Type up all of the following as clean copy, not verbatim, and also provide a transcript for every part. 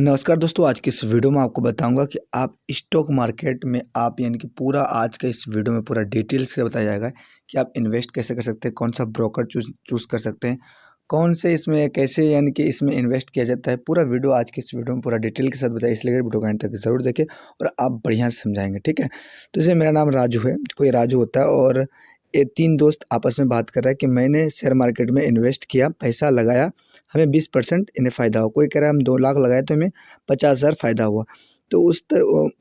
नमस्कार दोस्तों, आज की इस वीडियो में आपको बताऊंगा कि आप स्टॉक मार्केट में आप यानी कि पूरा आज का इस वीडियो में पूरा डिटेल से बताया जाएगा कि आप इन्वेस्ट कैसे कर सकते हैं, कौन सा ब्रोकर चूज़ कर सकते हैं, कौन से इसमें कैसे यानी कि इसमें इन्वेस्ट किया जाता है। पूरा वीडियो आज की इस वीडियो में पूरा डिटेल के साथ बताया, इसलिए वीडियो को एंड तक ज़रूर देखें और आप बढ़िया से समझाएंगे। ठीक है, तो जैसे मेरा नाम राजू है, कोई राजू होता है और ये 3 दोस्त आपस में बात कर रहा है कि मैंने शेयर मार्केट में इन्वेस्ट किया, पैसा लगाया, हमें 20% इन्हें फ़ायदा हुआ। कोई कह रहा है हम 2 लाख लगाए तो हमें 50,000 फ़ायदा हुआ। तो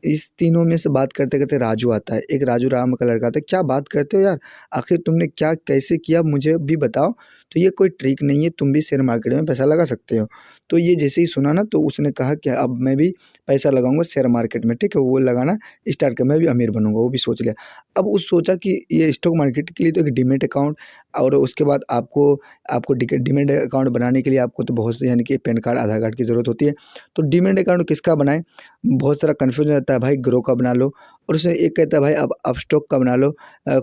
इस तीनों में से बात करते-करते राजू आता है। एक राजू नाम का लड़का आता है, "क्या बात करते हो यार? आखिर तुमने क्या कैसे किया मुझे भी बताओ। तो ये कोई ट्रिक नहीं है, तुम भी शेयर मार्केट में पैसा लगा सकते हो।" तो ये जैसे ही सुना ना तो उसने कहा कि अब मैं भी पैसा लगाऊँगा शेयर मार्केट में, ठीक है? वो लगाना स्टार्ट किया, मैं भी अमीर बनूँगा, वो भी सोच लिया। अब उस सोचा कि ये स्टॉक मार्केट के लिए तो एक डीमैट अकाउंट और उसके बाद आपको आपको डीमैट अकाउंट बनाने के लिए आपको तो बहुत से यानी कि पैन कार्ड, आधार कार्ड की ज़रूरत होती है। तो डीमैट अकाउंट किसका बनाएँ? बहुत सारा कन्फ्यूजन रहता है, भाई ग्रो का बना लो और उसमें एक कहता है भाई अब अपस्टॉक का बना लो,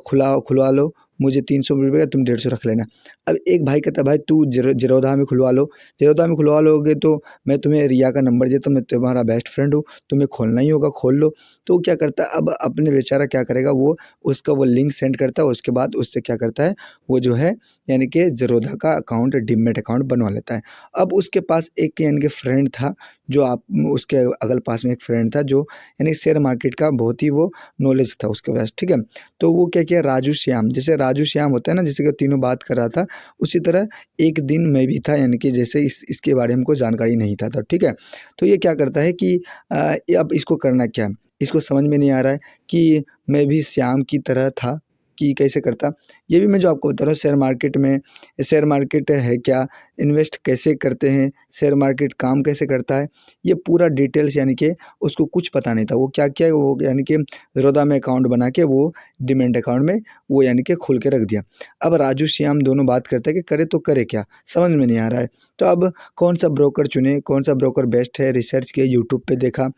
खुलवा लो, मुझे 300 रुपये का, तुम 150 रख लेना। अब एक भाई कहता है भाई तू ज़ीरोधा में खुलवा लो, ज़ीरोधा में खुलवा लोगे तो मैं तुम्हें रिया का नंबर देता हूँ, मैं तुम्हारा बेस्ट फ्रेंड हूँ, तुम्हें खोलना ही होगा, खोल लो। तो वो क्या करता है, अब अपने बेचारा क्या करेगा, वो लिंक सेंड करता है, उसके बाद उससे क्या करता है, वो जो है यानी कि ज़ीरोधा का अकाउंट, डीमैट अकाउंट बनवा लेता है। अब उसके पास एक यानी कि फ्रेंड था, जो आप उसके अगल पास में एक फ्रेंड था जो यानी शेयर मार्केट का बहुत ही वो नॉलेज था उसके पास, ठीक है। तो वो क्या किया, राजू श्याम, जैसे राजू श्याम होता है ना, जैसे कि तीनों बात कर रहा था, उसी तरह एक दिन मैं भी था, यानी कि जैसे इसके बारे में कोई जानकारी नहीं था तब, ठीक है। तो ये क्या करता है कि ये अब इसको करना क्या है, इसको समझ में नहीं आ रहा है कि मैं भी श्याम की तरह था कि कैसे करता। ये भी मैं जो आपको बता रहा हूँ, शेयर मार्केट है क्या, इन्वेस्ट कैसे करते हैं, शेयर मार्केट काम कैसे करता है, ये पूरा डिटेल्स यानी कि उसको कुछ पता नहीं था। वो क्या किया, वो यानी कि ज़ीरोधा में अकाउंट बना के वो डीमैट अकाउंट में वो यानी कि खोल के रख दिया। अब राजू श्याम दोनों बात करते हैं कि करे तो करे क्या, समझ में नहीं आ रहा है। तो अब कौन सा ब्रोकर चुने, कौन सा ब्रोकर बेस्ट है, रिसर्च किया, यूट्यूब पे देखा,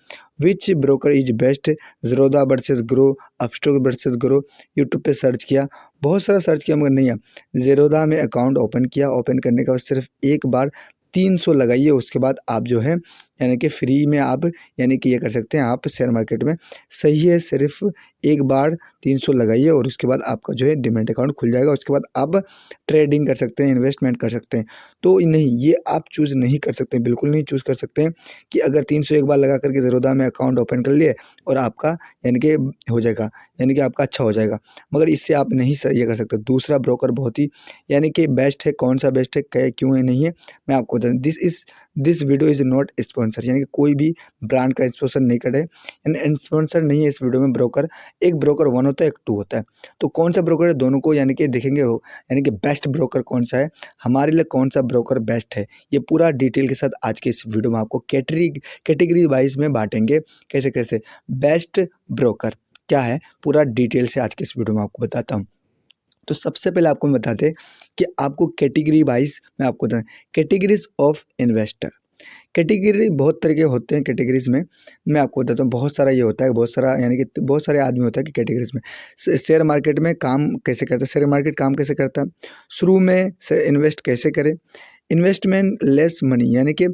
which broker is best, Zerodha versus Groww, Upstox versus Groww, YouTube पे सर्च किया, बहुत सारा सर्च किया मगर नहीं आया। ज़ीरोधा में अकाउंट ओपन किया, ओपन करने के बाद सिर्फ एक बार 300 लगाइए, उसके बाद आप जो है यानी कि फ्री में आप यानी कि ये कर सकते हैं, आप शेयर मार्केट में सही है, सिर्फ एक बार 300 लगाइए और उसके बाद आपका जो है डीमैट अकाउंट खुल जाएगा। उसके बाद आप ट्रेडिंग कर सकते हैं, इन्वेस्टमेंट कर सकते हैं। तो नहीं, ये आप चूज़ नहीं कर सकते, बिल्कुल नहीं चूज़ कर सकते हैं कि अगर 300 एक बार लगा करके ज़ीरोधा में अकाउंट ओपन कर लिए और आपका यानी कि हो जाएगा, यानी कि आपका अच्छा हो जाएगा, मगर इससे आप नहीं ये कर सकते। दूसरा ब्रोकर बहुत ही यानी कि बेस्ट है, कौन सा बेस्ट है, क्यों है, नहीं है, मैं आपको बता दूँ। This video is not sponsor, यानी कि कोई भी ब्रांड का स्पॉन्सर नहीं करे, यानी स्पॉन्सर नहीं है इस वीडियो में ब्रोकर। एक ब्रोकर 1 होता है, एक 2 होता है। तो कौन सा ब्रोकर है, दोनों को यानी कि देखेंगे हो, यानी कि बेस्ट ब्रोकर कौन सा है, हमारे लिए कौन सा ब्रोकर बेस्ट है, ये पूरा डिटेल के साथ आज के इस वीडियो में आपको कैटेगरी वाइज में बाँटेंगे, कैसे-कैसे बेस्ट ब्रोकर क्या है, पूरा डिटेल से आज के इस वीडियो में आपको बताता हूँ। तो सबसे पहले आपको हम बता दें कि आपको कैटेगरी वाइज मैं आपको बताऊँ, कैटेगरीज ऑफ इन्वेस्टर। कैटेगरी बहुत तरह के होते हैं कैटेगरीज में, मैं आपको बताता हूँ। बहुत सारा ये होता है, बहुत सारा यानी कि बहुत सारे आदमी होता है कि कैटेगरीज में शेयर मार्केट में काम कैसे करता है, शेयर मार्केट काम कैसे करता है, शुरू में से इन्वेस्ट कैसे करें, इन्वेस्टमेंट लेस मनी, यानी कि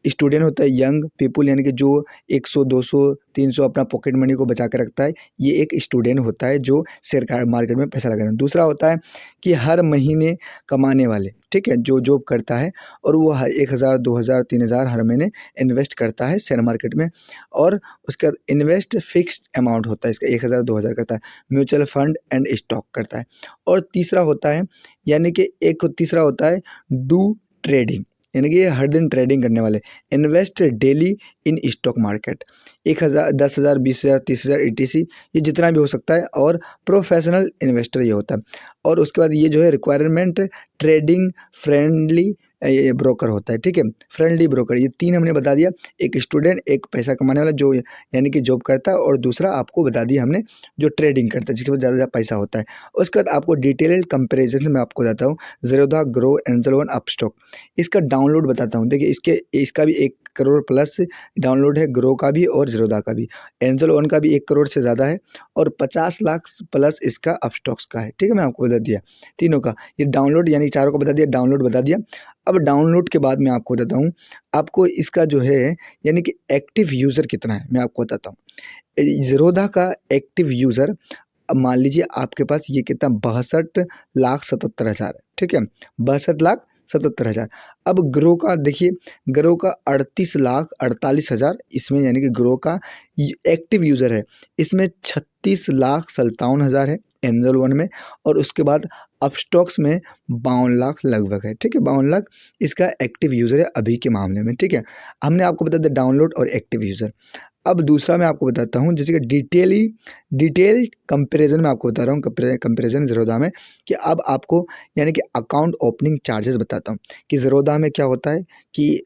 स्टूडेंट होता है, यंग पीपुल, यानी कि जो 100 200 300 अपना पॉकेट मनी को बचा के रखता है, ये एक स्टूडेंट होता है जो शेयर मार्केट में पैसा लगा रहा है। दूसरा होता है कि हर महीने कमाने वाले, ठीक है, जो जॉब करता है और वो 1000 2000 3000 हर महीने इन्वेस्ट करता है शेयर मार्केट में, और उसके बाद इन्वेस्ट फिक्स्ड अमाउंट होता है इसका, 1000 2000 करता है, म्यूचुअल फंड एंड स्टॉक करता है। और तीसरा होता है यानी कि तीसरा होता है डू ट्रेडिंग, यानी कि ये हर दिन ट्रेडिंग करने वाले, invest daily in stock market, 1000 10,000 20,000 30,000 ETC, ये जितना भी हो सकता है। और प्रोफेशनल इन्वेस्टर ये होता है। और उसके बाद ये जो है रिक्वायरमेंट ट्रेडिंग फ्रेंडली ये ब्रोकर होता है, ठीक है, फ्रेंडली ब्रोकर। ये 3 हमने बता दिया, एक स्टूडेंट, एक पैसा कमाने वाला जो यानी कि जॉब करता है, और दूसरा आपको बता दिया हमने जो ट्रेडिंग करता है, जिसके पास ज़्यादा पैसा होता है। उसके बाद आपको डिटेल्ड कंपेरिजन मैं आपको बताता हूँ, Zerodha, grow, angel one, Upstox, इसका डाउनलोड बताता हूँ। देखिए इसका भी 1 करोड़ प्लस डाउनलोड है, ग्रो का भी और ज़ीरोधा का भी। एंजल वन का भी 1 करोड़ से ज़्यादा है, और 50 लाख प्लस इसका अपस्टॉक्स का है, ठीक है, मैं आपको बता दिया तीनों का। ये डाउनलोड यानी चारों का बता दिया, डाउनलोड बता दिया। अब डाउनलोड के बाद मैं आपको बताता हूँ, आपको इसका जो है यानी कि एक्टिव यूज़र कितना है, मैं आपको बताता हूँ। ज़ीरोधा का एक्टिव यूज़र, अब मान लीजिए आपके पास ये कितना 62,77,000 है, ठीक है, 62,77,000। अब ग्रो का देखिए, ग्रो का 38,48,000 इसमें यानी कि ग्रो का एक्टिव यूज़र है, इसमें 36,57,000 है एंजल वन में, और उसके बाद अपस्टॉक्स में 52 लाख लगभग है, ठीक है, 52 लाख इसका एक्टिव यूज़र है अभी के मामले में, ठीक है। हमने आपको बता दिया डाउनलोड और एक्टिव यूज़र। अब दूसरा मैं आपको बताता हूँ, जैसे कि डिटेल कंपैरिजन में आपको बता रहा हूँ, कंपैरिजन ज़ीरोधा में, कि अब आपको यानी कि अकाउंट ओपनिंग चार्जेस बताता हूँ कि ज़ीरोधा में क्या होता है कि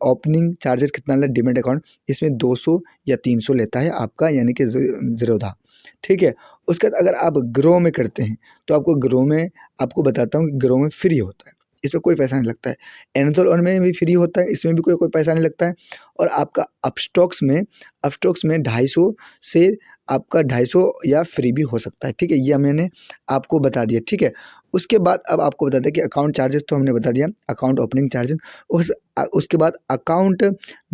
ओपनिंग चार्जेस कितना लेता है डीमैट अकाउंट, इसमें 200 या 300 लेता है आपका यानी कि ज़ीरोधा, ठीक है। उसके बाद अगर आप ग्रो में करते हैं तो आपको ग्रो में आपको बताता हूँ कि ग्रो में फ्री होता है, इसमें कोई पैसा नहीं लगता है। एंजल वन में भी फ्री होता है, इसमें भी कोई पैसा नहीं लगता है। और आपका अपस्टॉक्स में 250 से आपका 250 या फ्री भी हो सकता है, ठीक है, ये मैंने आपको बता दिया, ठीक है। उसके बाद अब आपको बता दें कि अकाउंट चार्जेस तो हमने बता दिया, अकाउंट ओपनिंग चार्जेस। उसके बाद अकाउंट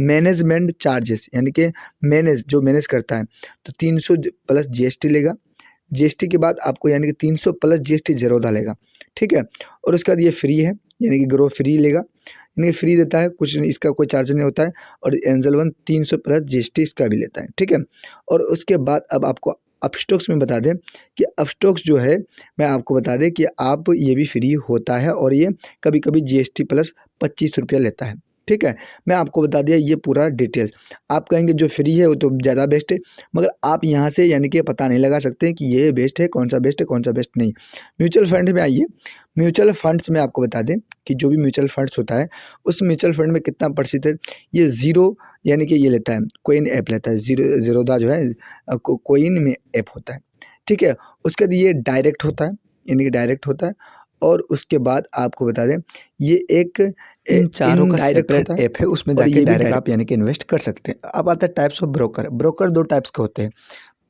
मैनेजमेंट चार्जेस यानी कि मैनेज करता है तो 300 प्लस जीएसटी लेगा, जीएसटी के बाद आपको यानी कि 300 प्लस जीएसटी ज़ीरोधा लेगा, ठीक है। और उसके बाद ये फ्री है यानी कि ग्रो फ्री लेगा, यानी फ्री देता है, कुछ नहीं, इसका कोई चार्ज नहीं होता है। और एंजल वन 300 प्लस जीएसटी इसका भी लेता है, ठीक है। और उसके बाद अब आपको अपस्टॉक्स में बता दें कि अपस्टॉक्स जो है, मैं आपको बता दें कि आप ये भी फ्री होता है और ये कभी कभी जीएसटी प्लस 25 रुपया लेता है, ठीक है। मैं आपको बता दिया ये पूरा डिटेल्स। आप कहेंगे जो फ्री है वो तो ज़्यादा बेस्ट है, मगर आप यहाँ से यानी कि पता नहीं लगा सकते कि ये बेस्ट है, कौन सा बेस्ट है, कौन सा बेस्ट नहीं। म्यूचुअल फंड में आइए, म्यूचुअल फंड्स में आपको बता दें कि जो भी म्यूचुअल फंड्स होता है उस म्यूचुअल फंड में कितना प्रतिशत ये ज़ीरो यानी कि ये लेता है, कोइन ऐप लेता है, ज़ीरोधा जो है कोइन में ऐप होता है, ठीक है। उसके बाद ये डायरेक्ट होता है यानी कि डायरेक्ट होता है। और उसके बाद आपको बता दें ये एक इन चारों का सेपरेट ऐप है, उसमें जाके डायरेक्ट आप यानी कि इन्वेस्ट कर सकते हैं। अब आता है टाइप्स ऑफ ब्रोकर। ब्रोकर दो टाइप्स के होते हैं,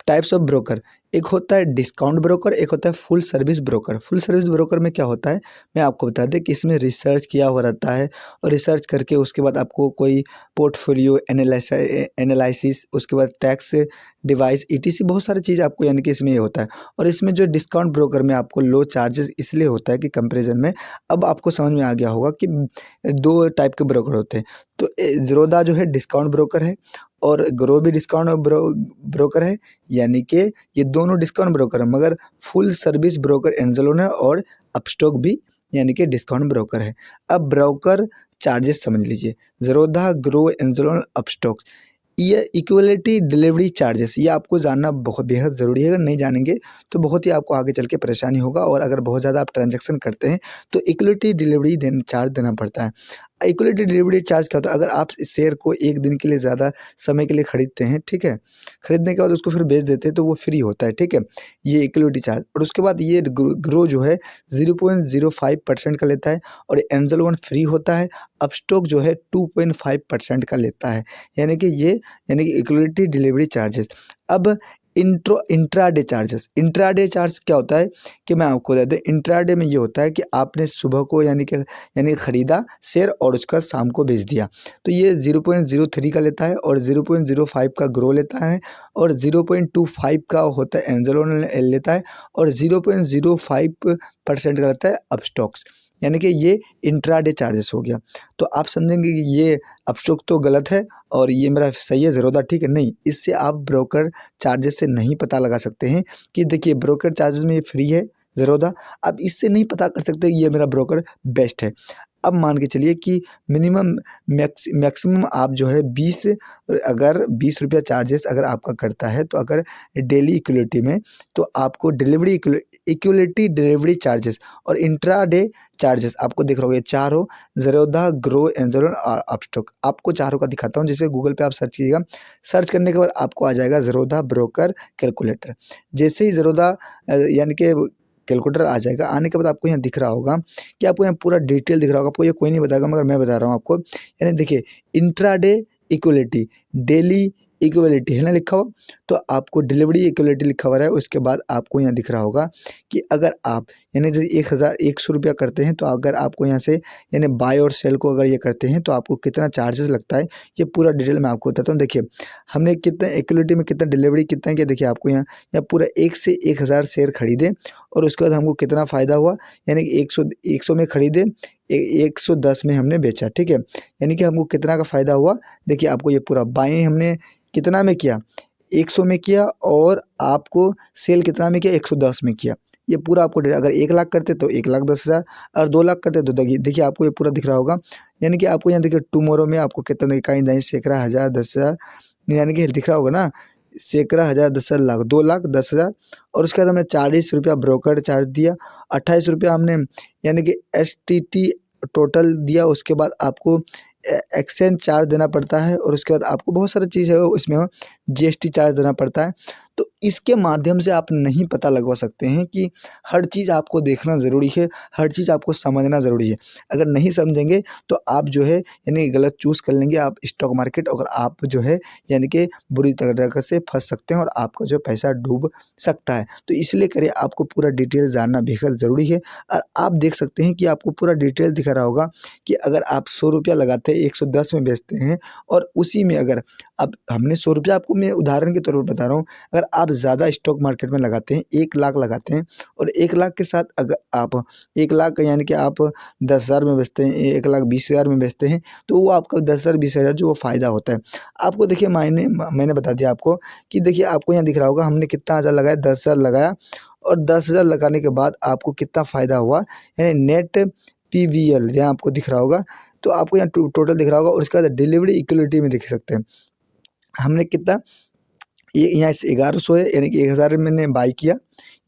टाइप्स ऑफ ब्रोकर। एक होता है डिस्काउंट ब्रोकर, एक होता है full service broker. Full service broker में क्या होता है, मैं आपको बता दें कि इसमें रिसर्च किया हुआ रहता है और रिसर्च करके उसके बाद आपको कोई पोर्टफोलियो एनालिसिस, उसके बाद टैक्स डिवाइस ईटीसी बहुत सारी चीज़ आपको यानी कि इसमें ये होता है। और इसमें जो डिस्काउंट ब्रोकर में आपको लो चार्जेस इसलिए होता है कि कंपेरिजन में, अब आपको समझ में आ गया होगा कि दो टाइप के ब्रोकर होते हैं। तो ज़ीरोधा जो है डिस्काउंट ब्रोकर है और ग्रो भी डिस्काउंट ब्रोकर है, यानी कि ये दोनों डिस्काउंट ब्रोकर है, मगर full service broker angel one है और अपस्टॉक भी यानी कि डिस्काउंट ब्रोकर है। अब ब्रोकर चार्जेस समझ लीजिए, Zerodha, grow, angel one, Upstox, ये इक्वलिटी डिलीवरी चार्जेस, ये आपको जानना बहुत बेहद ज़रूरी है। अगर नहीं जानेंगे तो बहुत ही आपको आगे चल के परेशानी होगा, और अगर बहुत ज़्यादा आप ट्रांजैक्शन करते हैं तो इक्वलिटी डिलीवरी चार्ज देना पड़ता है। इक्वलिटी डिलीवरी चार्ज क्या होता है, अगर आप इस शेयर को एक दिन के लिए ज़्यादा समय के लिए खरीदते हैं, ठीक है, खरीदने के बाद उसको फिर बेच देते हैं तो वो फ्री होता है, ठीक है, ये इक्वलिटी चार्ज। और उसके बाद ये ग्रो जो है 0.05% का लेता है और एंजल वन फ्री होता है। अपस्टॉक जो है 2.5% का लेता है, यानी कि ये यानी कि इक्वलिटी डिलीवरी चार्जेस। अब इंट्राडे चार्जेस, इंट्राडे चार्ज क्या होता है कि मैं आपको बता दें, इंट्राडे में ये होता है कि आपने सुबह को यानी खरीदा शेयर और उसका शाम को बेच दिया, तो ये 0.03 का लेता है और 0.05 का ग्रो लेता है और 0.25 का होता है एंजल वन लेता है और 0.05% का लेता है अपस्टॉक्स, यानी कि ये इंट्राडे चार्जेस हो गया। तो आप समझेंगे कि ये अपस्टॉक तो गलत है और ये मेरा सही है ज़ीरोधा, ठीक है, नहीं, इससे आप ब्रोकर चार्जेस से नहीं पता लगा सकते हैं कि देखिए ब्रोकर चार्जेस में ये फ्री है ज़ीरोधा, आप इससे नहीं पता कर सकते ये मेरा ब्रोकर बेस्ट है। अब मान के चलिए कि मिनिमम मैक्सिमम आप जो है 20, अगर 20 रुपया चार्जेस अगर आपका करता है, तो अगर डेली इक्वलिटी में तो आपको इक्वलिटी डिलीवरी चार्जेस और इंट्राडे चार्जेस आपको दिख रहा होगा, ये चारों ज़ीरोधा, ग्रो, एंजल वन और अपस्टॉक, आपको चारों का दिखाता हूँ। जैसे गूगल पे आप सर्च कीजिएगा, सर्च करने के बाद आपको आ जाएगा ज़ीरोधा ब्रोकर कैलकुलेटर। जैसे ही ज़ीरोधा यानी कि कैलकुलेटर आ जाएगा, आने के बाद आपको यहाँ दिख रहा होगा कि आपको यहाँ पूरा डिटेल दिख रहा होगा, आपको ये कोई नहीं बताएगा मगर मैं बता रहा हूँ आपको। यानी देखिए इंट्राडे इक्वलिटी, डेली इक्वलिटी है ना लिखा हुआ, तो आपको डिलीवरी इक्वलिटी लिखा हुआ है। उसके बाद आपको यहाँ दिख रहा होगा कि अगर आप यानी जैसे 1,100 रुपया करते हैं, तो अगर आपको यहाँ से यानी बाय और सेल को अगर ये करते हैं तो आपको कितना चार्जेस लगता है, ये पूरा डिटेल मैं आपको बताता हूँ। देखिए हमने कितना इक्वलिटी में कितना डिलीवरी कितना किया, देखिए आपको यहाँ पूरा 1 से 1,000 शेयर खरीदे और उसके बाद हमको कितना फ़ायदा हुआ, यानी कि 100 में खरीदे, 110 में हमने बेचा, ठीक है। यानी कि हमको कितना का फ़ायदा हुआ, देखिए आपको ये पूरा बाइंग हमने कितना में किया, 100 में किया, और आपको सेल कितना में किया, 110 में किया। ये पूरा आपको अगर 1 लाख करते तो 1,10,000, और 2 लाख करते तो देखिए आपको ये पूरा दिख रहा होगा। यानी कि आपको यहाँ देखिए टुमारो में आपको कितना कहीं नहीं सैकड़ा, हज़ार, 10,000, यानी कि दिख रहा होगा ना, सैकड़ा, हज़ार, 10,000, लाख, 2,10,000। और उसके बाद हमने 40 रुपया ब्रोकर चार्ज दिया, 28 रुपया हमने यानी कि STT टोटल दिया। उसके बाद आपको एक्सचेंज चार्ज देना पड़ता है, और उसके बाद आपको बहुत सारी चीज़ है उसमें GST चार्ज देना पड़ता है। तो इसके माध्यम से आप नहीं पता लगवा सकते हैं कि हर चीज़ आपको देखना ज़रूरी है, हर चीज़ आपको समझना ज़रूरी है। अगर नहीं समझेंगे तो आप जो है यानी गलत चूज़ कर लेंगे आप स्टॉक मार्केट, और आप जो है यानी कि बुरी तरह से फंस सकते हैं और आपका जो पैसा डूब सकता है। तो इसलिए करिए आपको पूरा डिटेल जानना बेहद ज़रूरी है। और आप देख सकते हैं कि आपको पूरा डिटेल दिखा रहा होगा कि अगर आप 100 रुपया लगाते हैं, 110 में बेचते हैं, और उसी में अगर अब हमने 100 रुपया आपको मैं उदाहरण के तौर पर बता रहा हूँ, अगर आप ज़्यादा स्टॉक मार्केट में लगाते हैं, 1 लाख लगाते हैं, और 1 लाख के साथ अगर आप 1 लाख यानी कि आप 10,000 में बेचते हैं, 1,20,000 में बेचते हैं, तो वो आपका 10,000 20,000 जो वो फ़ायदा होता है। आपको देखिए मैंने बता दिया आपको कि देखिए आपको यहाँ दिख रहा होगा हमने कितना हज़ार लगाया, 10,000 लगाया, और 10,000 लगाने के बाद आपको कितना फ़ायदा हुआ, यानी नेट PVL यहाँ आपको दिख रहा होगा। तो आपको यहाँ टोटल दिख रहा होगा, और उसके बाद डिलीवरी इक्वलिटी में देख सकते हैं हमने कितना, ये यहाँ से 1,100 है, यानी कि 1,000 मैंने बाई किया,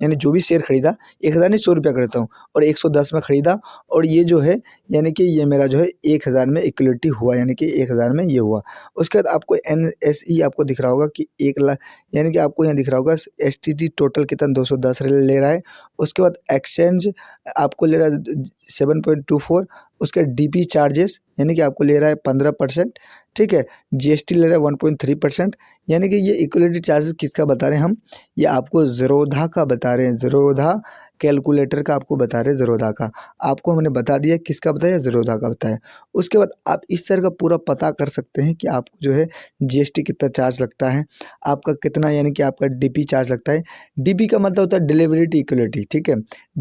यानी जो भी शेयर खरीदा 1,000 नहीं 100 रुपया खरीदता हूँ, और 110 में खरीदा, और ये जो है यानी कि ये मेरा जो है 1,000 में इक्वलिटी हुआ, यानी कि 1,000 में ये हुआ। उसके बाद आपको NSE आपको दिख रहा होगा कि 1 लाख, यानी कि आपको यहाँ दिख रहा होगा STT टोटल कितना 210 ले रहा है। उसके बाद एक्सचेंज आपको ले रहा है 7.24, उसके DP चार्जेस यानी कि आपको ले रहा है 15%, ठीक है। GST ले रहा है 1.3%, यानी कि ये इक्वलिटी चार्जेस किसका बता रहे हैं हम, ये आपको ज़ेरोधा का बता रहे हैं, ज़ेरोधा कैलकुलेटर का आपको बता रहे हैं, ज़ेरोधा का। आपको हमने बता दिया किसका बताया, ज़ेरोधा का बताया। उसके बाद आप इस तरह का पूरा पता कर सकते हैं कि आपको जो है GST कितना चार्ज लगता है, आपका कितना यानी कि आपका DP चार्ज लगता है। DP का मतलब होता है डिलीवरी इक्वलिटी, ठीक है।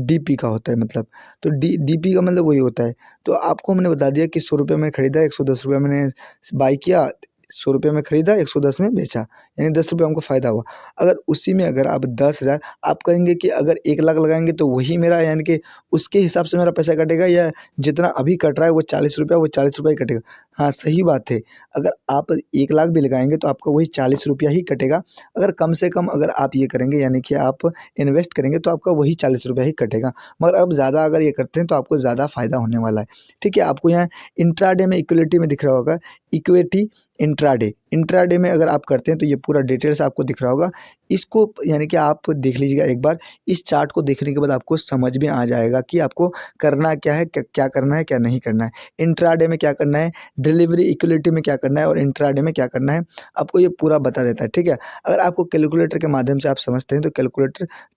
DP का होता है मतलब, तो DP का मतलब वही होता है। तो आपको हमने बता दिया कि 100 रुपये में खरीदा, 110 रुपये मैंने बाई किया, 100 रुपये में खरीदा, 110 में बेचा, यानी 10 रुपये हमको फ़ायदा हुआ। अगर उसी में अगर आप 10,000 आप कहेंगे कि अगर 1 लाख लगाएँगे तो वही मेरा यानी कि उसके हिसाब से मेरा पैसा कटेगा, या जितना अभी कट रहा है वो 40 रुपया, वो 40 रुपया ही कटेगा। हाँ, सही बात है। अगर आप 1 लाख भी लगाएँगे तो आपका वही 40 रुपया ही कटेगा। अगर कम से कम अगर आप ये करेंगे यानी कि आप इन्वेस्ट करेंगे तो आपका वही 40 रुपया ही कटेगा। मगर अब ज़्यादा अगर ये करते हैं तो आपको ज़्यादा फ़ायदा होने वाला है। ठीक है, आपको यहाँ इंट्राडे में इक्विटी में दिख रहा होगा, इक्विटी इंट्राडे में अगर आप करते हैं तो ये पूरा डिटेल्स आपको दिख रहा होगा। इसको यानी कि आप देख लीजिएगा एक बार, इस चार्ट को देखने के बाद आपको समझ में आ जाएगा कि आपको करना क्या है, क्या करना है, क्या नहीं करना है। इंट्राडे में क्या करना है, डिलीवरी इक्विटी में क्या करना है, और इंट्राडे में क्या करना है, आपको ये पूरा बता देता है। ठीक है, अगर आपको कैलकुलेटर के माध्यम से आप समझते हैं तो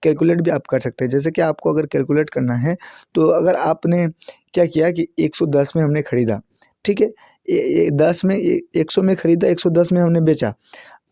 कैलकुलेट भी आप कर सकते हैं। जैसे कि आपको अगर कैलकुलेट करना है तो अगर आपने क्या किया कि 110 में हमने खरीदा, ठीक है, 10 में 100 में खरीदा, 110 में हमने बेचा।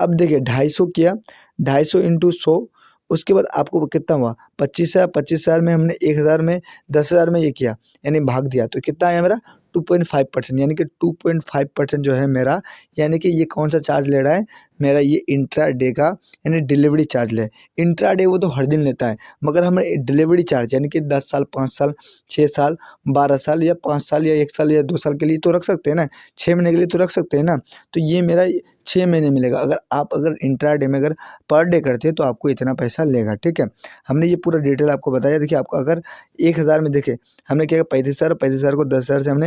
अब देखिए 250 किया, 250 इंटू 100, उसके बाद आपको कितना हुआ 25,000, 25,000 में हमने 1,000 में 10,000 में ये किया, यानी भाग दिया, तो कितना आया मेरा 2.5%, यानी कि 2.5% जो है मेरा, यानी कि ये कौन सा चार्ज ले रहा है मेरा, ये इंट्रा डे का यानी डिलीवरी चार्ज ले। इंट्रा डे वो तो हर दिन लेता है, मगर हमें डिलीवरी चार्ज यानी कि 10 साल, 5 साल, 6 साल, 12 साल, या 5 साल, या 1 साल, या 2 साल के लिए तो रख सकते हैं ना, 6 महीने के लिए तो रख सकते हैं ना। तो ये मेरा 6 महीने मिलेगा। अगर इंट्रा डे में अगर पर डे करते हैं तो आपको इतना पैसा लेगा। ठीक है, हमने ये पूरा डिटेल आपको बताया। देखिए आपको अगर 1,000 में देखें हमने क्या 35,000 को 10,000 से हमने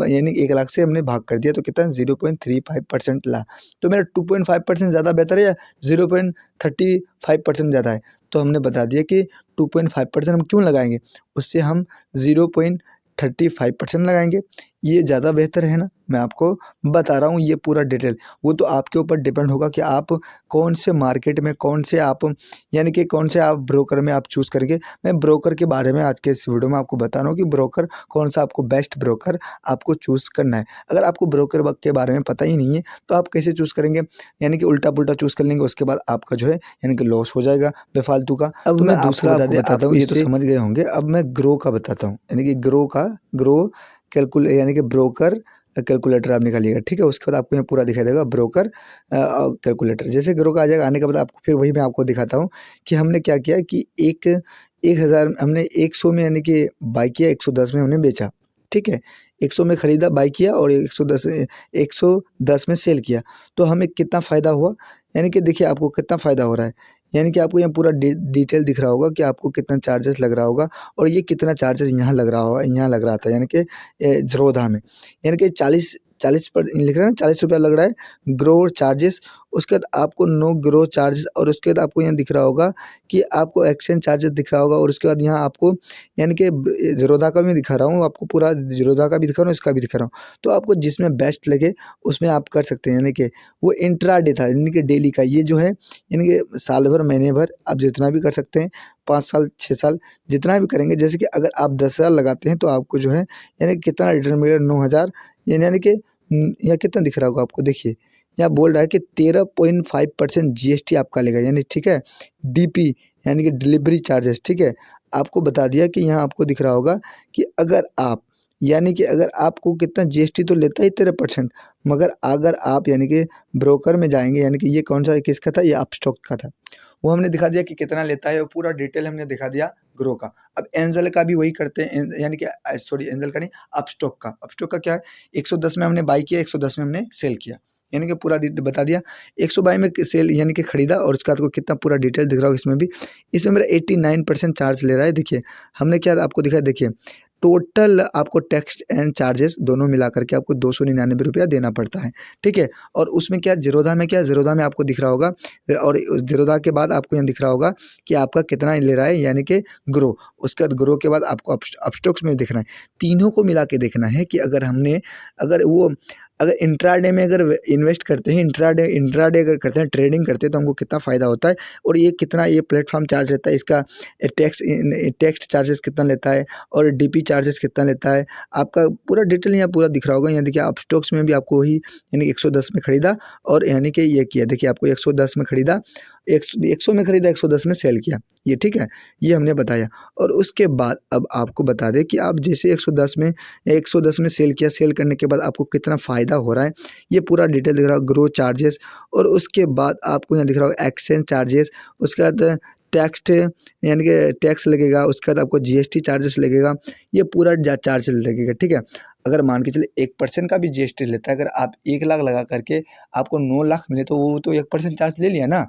यानी 1 लाख से हमने भाग कर दिया, तो कितना 0.35% ला। तो मेरा 2.5% ज़्यादा बेहतर है या 0.35% ज़्यादा है, तो हमने बता दिया कि 2.5% हम क्यों लगाएंगे, उससे हम 0.35% लगाएंगे। ये ज़्यादा बेहतर है ना? मैं आपको बता रहा हूँ ये पूरा डिटेल। वो तो आपके ऊपर डिपेंड होगा कि आप कौन से मार्केट में कौन से आप यानी कि कौन से आप ब्रोकर में आप चूज़ करेंगे। मैं ब्रोकर के बारे में आज के इस वीडियो में आपको बता रहा हूँ कि ब्रोकर कौन-सा आपको बेस्ट ब्रोकर आपको चूज़ करना है। अगर आपको ब्रोकर ब के बारे में पता ही नहीं है, तो आप कैसे चूज़ करेंगे? यानी कि उल्टा-पुल्टा चूज़ कर लेंगे, उसके बाद आपका जो है यानी कि लॉस हो जाएगा बेफ़ालतू का। अब तो मैं मैं आपको दूसरा बता आपको दें, बताता आपको हूँ, ये तो इससे समझ गए होंगे। अब मैं ग्रो का बताता हूँ, यानी कि ग्रो यानी कि ब्रोकर कैलकुलेटर आप निकालिएगा, ठीक है? उसके बाद आपको यहाँ पूरा दिखाई देगा ब्रोकर कैलकुलेटर। जैसे ग्रो का आ जाएगा, आने के बाद आपको फिर वही मैं आपको दिखाता हूँ कि हमने क्या किया कि 1000 हमने 100 में यानी कि बाय किया, 110 में हमने बेचा, ठीक है? 100 में खरीदा, बाय किया और 110 में सेल किया। तो हमें कितना फ़ायदा हुआ? यानी कि देखिए आपको कितना फ़ायदा हो रहा है। यानी कि आपको यहाँ पूरा डिटेल दिख रहा होगा कि आपको कितना चार्जेस लग रहा होगा और ये कितना चार्जेस यहाँ लग रहा होगा, यहाँ लग रहा था यानी कि ज़ीरोधा में। यानी कि 40 पर लिख रहा है ना, ₹40 लग रहा है ग्रो चार्जेस। उसके बाद आपको नो ग्रो चार्जेस और उसके बाद आपको यहाँ दिख रहा होगा कि आपको एक्सचेंज चार्जेस दिख रहा होगा और उसके बाद यहाँ आपको यानी कि ज़ीरोधा का भी दिखा रहा हूँ, आपको पूरा ज़ीरोधा का भी दिखा रहा हूँ, इसका भी दिखा रहा हूँ। तो आपको जिसमें बेस्ट लगे उसमें आप कर सकते हैं। यानी कि वो इंट्राडे था, यानी कि डेली का। ये जो है यानी कि साल भर, महीने भर आप जितना भी कर सकते हैं, 5 साल, 6 साल जितना भी करेंगे। जैसे कि अगर आप 10 साल लगाते हैं तो आपको जो है यानी कि कितना रिटर्न मिलेगा 9,000 यानी कि यहाँ कितना दिख रहा होगा आपको, देखिए यहाँ बोल रहा है कि 13.5% जीएसटी आपका लेगा, यानी ठीक है। डीपी यानी कि डिलीवरी चार्जेस, ठीक है। आपको बता दिया कि यहाँ आपको दिख रहा होगा कि अगर आप यानी कि अगर आपको कितना जीएसटी तो लेता ही 13%, मगर अगर आप यानी कि ब्रोकर में जाएंगे, यानी कि ये कौन सा किसका था, ये अपस्टॉक का था। वो हमने दिखा दिया कि कितना लेता है और पूरा डिटेल हमने दिखा दिया ग्रो का। अब एंजल का भी वही करते हैं, यानी कि सॉरी एंजल का नहीं, अपस्टॉक का। अपस्टॉक का क्या है, 110 में हमने बाई किया, 110 में हमने सेल किया, यानी कि पूरा बता दिया। 100 बाई में सेल यानी कि खरीदा और उसका आपको कितना पूरा डिटेल दिख रहा होगा इसमें भी। इसमें मेरा 89% चार्ज ले रहा है। देखिए हमने क्या आपको दिखाया, देखिए टोटल आपको टैक्स एंड चार्जेस दोनों मिला करके आपको ₹299 देना पड़ता है, ठीक है। और उसमें क्या ज़ीरोधा में क्या, ज़ीरोधा में आपको दिख रहा होगा और ज़ीरोधा के बाद आपको यहाँ दिख रहा होगा कि आपका कितना ले रहा है, यानी कि ग्रो। उसके बाद ग्रो के बाद आपको अपस्टॉक्स में देखना है। तीनों को मिला के देखना है कि अगर इंट्राडे में अगर इन्वेस्ट करते हैं, इंट्राडे अगर करते हैं, ट्रेडिंग करते हैं, तो हमको कितना फ़ायदा होता है और ये कितना ये प्लेटफॉर्म चार्ज लेता है, इसका टैक्स चार्जेस कितना लेता है और डीपी चार्जेस कितना लेता है। आपका पूरा डिटेल यहाँ पूरा दिख रहा होगा। यहाँ देखिए आप स्टॉक्स में भी आपको वही यानी 110 में खरीदा और यानी कि ये किया, देखिए आपको 110 में खरीदा, 100 में खरीदा, 110 में सेल किया, ये ठीक है। ये हमने बताया और उसके बाद अब आपको बता दें कि आप जैसे 110 में सेल किया, सेल करने के बाद आपको कितना फ़ायदा हो रहा है, ये पूरा डिटेल दिख रहा है, ग्रो चार्जेस। और उसके बाद आपको यहाँ दिख रहा होगा एक्सचेंज चार्जेस। उसके बाद टैक्स यानी कि टैक्स लगेगा, उसके बाद आपको जीएसटी चार्जेस लगेगा, ये पूरा चार्ज लगेगा, ठीक है। अगर मान के चले 1% का भी जीएसटी लेता है, अगर आप 1 लाख लगा करके आपको 9 लाख मिले तो वो तो 1% चार्ज ले लिया ना,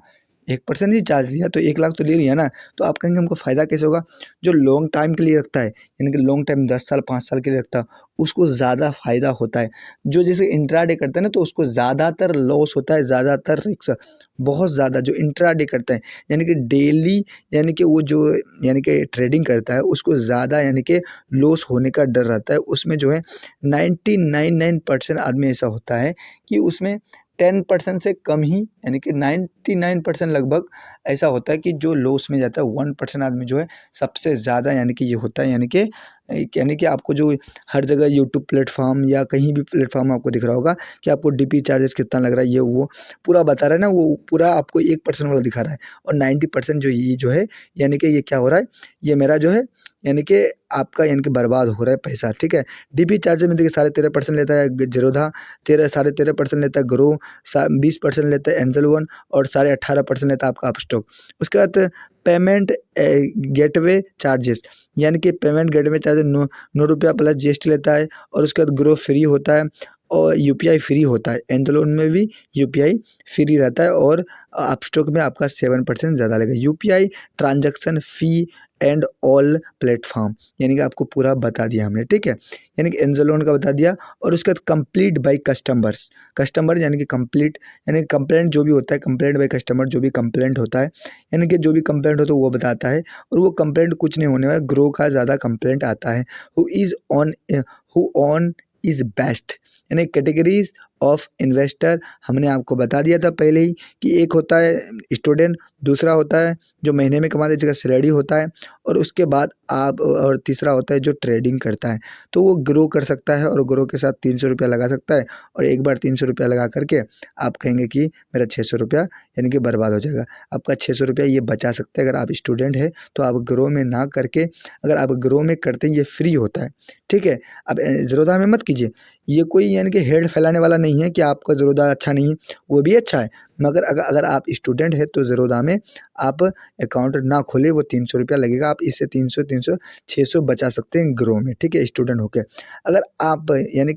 1% ही चार्ज लिया तो 1 लाख तो ले लिया ना। तो आप कहेंगे हमको फ़ायदा कैसे होगा? जो लॉन्ग टाइम के लिए रखता है, यानी कि लॉन्ग टाइम 10 साल 5 साल के लिए रखता है, उसको ज़्यादा फ़ायदा होता है। जो जैसे इंट्राडे करता है ना, तो उसको ज़्यादातर लॉस होता है, ज़्यादातर रिस्क, बहुत ज़्यादा। जो इंट्राडे करता है यानी कि डेली, यानी कि वो जो यानी कि ट्रेडिंग करता है, उसको ज़्यादा यानी कि लॉस होने का डर रहता है। उसमें जो है 99% आदमी ऐसा होता है कि उसमें 10% से कम ही, यानी कि 99% लगभग ऐसा होता है कि जो लॉस में जाता है। 1% आदमी जो है सबसे ज़्यादा यानी कि ये होता है, यानी कि आपको जो हर जगह यूट्यूब प्लेटफॉर्म या कहीं भी प्लेटफॉर्म आपको दिख रहा होगा कि आपको डीपी चार्जेस कितना लग रहा है, ये वो पूरा बता रहा है ना, वो पूरा आपको 1% वाला दिखा रहा है और 90% जो है यानी कि ये क्या हो रहा है, ये मेरा जो है यानी कि आपका यानी कि बर्बाद हो रहा है पैसा, ठीक है। डीपी चार्जेस में देखिए 13.5% लेता है ज़ीरोधा, 13.5% लेता है ग्रो, 20% लेता है एंजल वन और 18.5% लेता है आपका अपस्टॉक। उसके बाद पेमेंट गेटवे चार्जेस, यानी कि पेमेंट गेटवे चार्जेस 9 रुपया प्लस जीएसटी लेता है और उसके बाद ग्रो फ्री होता है और यूपीआई फ्री होता है। एंजल वन में भी यूपीआई फ्री रहता है और अपस्टॉक में आपका 7% ज़्यादा लगेगा। UPI transaction fee and all platform, यानी कि आपको पूरा बता दिया हमने, ठीक है। यानी कि एंजल लोन का बता दिया और उसके बाद कंप्लीट बाय कस्टमर यानी कि कंप्लीट, यानी कंप्लेंट जो भी होता है, कंप्लेंट बाय कस्टमर जो भी कंप्लेंट होता है, यानी कि जो भी कंप्लेंट होता है वो बताता है और वो कंप्लेंट कुछ नहीं होने वाला, ग्रो का ज़्यादा कंप्लेंट आता है। Who on is best. यानी कैटेगरीज ऑफ इन्वेस्टर हमने आपको बता दिया था पहले ही कि एक होता है स्टूडेंट, दूसरा होता है जो महीने में कमाते जगह सैलरी होता है, और उसके बाद आप और तीसरा होता है जो ट्रेडिंग करता है। तो वो ग्रो कर सकता है और ग्रो के साथ 300 रुपया लगा सकता है, और एक बार 300 रुपया लगा करके आप कहेंगे कि मेरा 600 रुपया यानी कि बर्बाद हो जाएगा। आपका 600 रुपया ये बचा सकते हैं अगर आप स्टूडेंट है तो। आप ग्रो में ना करके, अगर आप ग्रो में करते हैं ये फ्री होता है, ठीक है। अब ज़ीरोधा में मत कीजिए, ये कोई यानी कि हेड फैलाने वाला नहीं है कि आपका ज़ीरोधा अच्छा नहीं है, वो भी अच्छा है, मगर अगर आप स्टूडेंट है तो ज़ीरोधा में आप अकाउंट ना खोलें, वो 300 रुपया लगेगा। आप इससे 300 600 बचा सकते हैं ग्रो में, ठीक है, स्टूडेंट होके। अगर आप यानी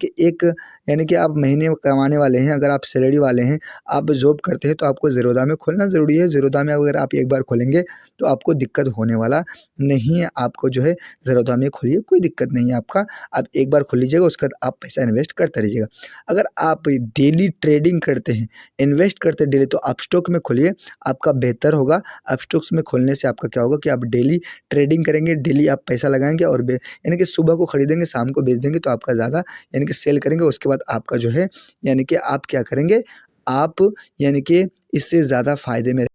कि आप महीने में कमाने वाले हैं, अगर आप सैलरी वाले हैं, आप जॉब करते हैं, तो आपको ज़ीरोधा में खोलना ज़रूरी है। ज़ीरोधा में अगर आप एक बार खोलेंगे तो आपको दिक्कत होने वाला नहीं है। आपको जो है ज़ीरोधा में खोलिए, कोई दिक्कत नहीं है आपका। आप एक बार खोल लीजिएगा, उसके बाद आप पैसा इन्वेस्ट करते रहिएगा। अगर आप डेली ट्रेडिंग करते हैं, इन्वेस्ट करते हैं डेली, तो आप स्टॉक में खोलिए, आपका बेहतर होगा। आप स्टॉक्स में खोलने से आपका क्या होगा कि आप डेली ट्रेडिंग करेंगे, डेली आप पैसा लगाएंगे, और यानी कि सुबह को खरीदेंगे, शाम को बेच देंगे, तो आपका ज़्यादा यानी कि सेल करेंगे। उसके बाद आपका जो है यानी कि आप क्या करेंगे, आप यानी कि इससे ज़्यादा फायदे में